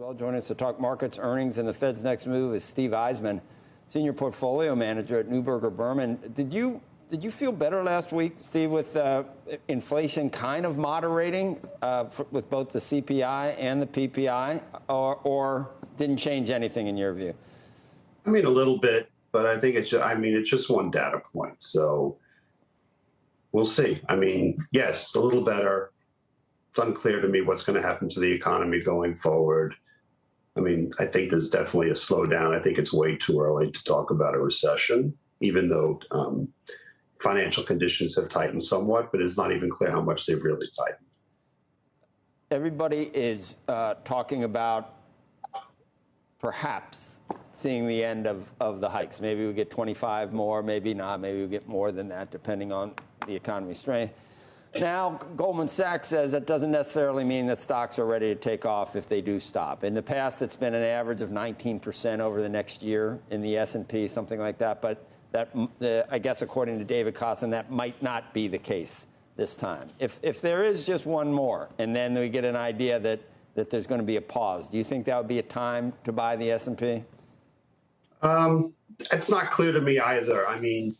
Well, joining us to talk markets, earnings, and the Fed's next move is Steve Eisman, senior portfolio manager at Neuberger Berman. Did you feel better last week, Steve, with inflation kind of moderating with both the CPI and the PPI, or didn't change anything in your view? I mean, a little bit, but I think it's just one data point. So we'll see. I mean, yes, a little better. It's unclear to me what's going to happen to the economy going forward. I mean, I think there's definitely a slowdown. I think it's way too early to talk about a recession, even though financial conditions have tightened somewhat, but it's not even clear how much they've really tightened. Everybody is talking about perhaps seeing the end of the hikes. Maybe we get 25 more, maybe not. Maybe we get more than that, depending on the economy's strength. Now, Goldman Sachs says that doesn't necessarily mean that stocks are ready to take off if they do stop. In the past, it's been an average of 19% over the next year in the S&P, something like that. But I guess, according to David Kostin, that might not be the case this time. If there is just one more, and then we get an idea that there's going to be a pause, do you think that would be a time to buy the S&P? It's not clear to me either. I mean,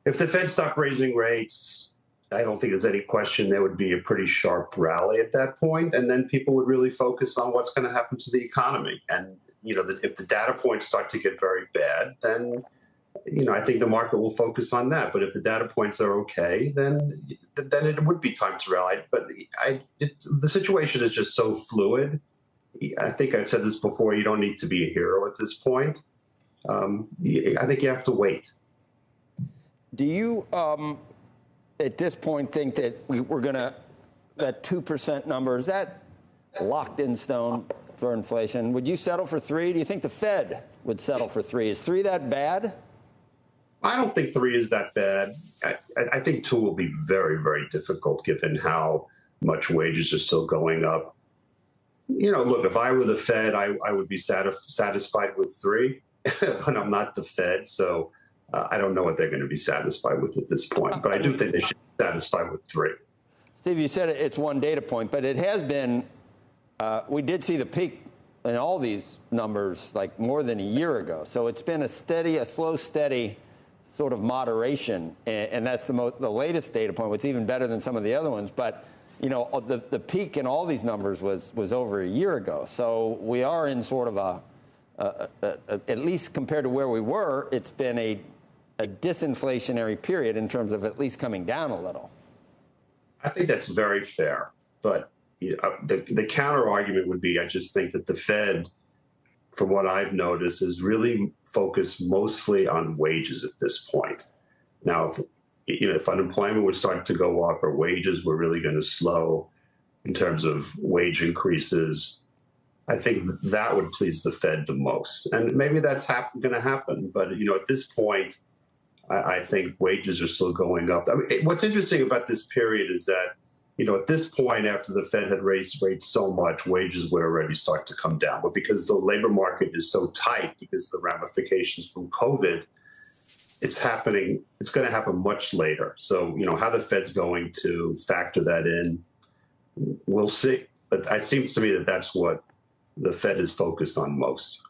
if the Fed stopped raising rates, I don't think there's any question there would be a pretty sharp rally at that point, and then people would really focus on what's going to happen to the economy. And, if the data points start to get very bad, then, I think the market will focus on that. But if the data points are okay, then it would be time to rally. But the situation is just so fluid. I think I've said this before, you don't need to be a hero at this point. I think you have to wait. Do you, at this point, think that we're going to, that 2% number, is that locked in stone for inflation? Would you settle for 3? Do you think the Fed would settle for 3? Is 3 that bad? I don't think 3 is that bad. I think 2 will be very, very difficult given how much wages are still going up. Look, if I were the Fed, I would be satisfied with 3, but I'm not the Fed, so I don't know what they're going to be satisfied with at this point. But I do think they should be satisfied with 3. Steve, you said it's one data point, but it has been, we did see the peak in all these numbers like more than a year ago. So it's been a slow, steady sort of moderation. And that's the latest data point. It's even better than some of the other ones. But, the peak in all these numbers was over a year ago. So we are in sort of at least compared to where we were, it's been a disinflationary period in terms of at least coming down a little. I think that's very fair. But the counter argument would be, I just think that the Fed, from what I've noticed, is really focused mostly on wages at this point. Now, if unemployment would start to go up or wages were really going to slow in terms of wage increases, I think that would please the Fed the most. And maybe that's going to happen. But, at this point, I think wages are still going up. I mean, what's interesting about this period is that, at this point, after the Fed had raised rates so much, wages would already start to come down. But because the labor market is so tight, because of the ramifications from COVID, it's going to happen much later. So, how the Fed's going to factor that in, we'll see. But it seems to me that that's what the Fed is focused on most.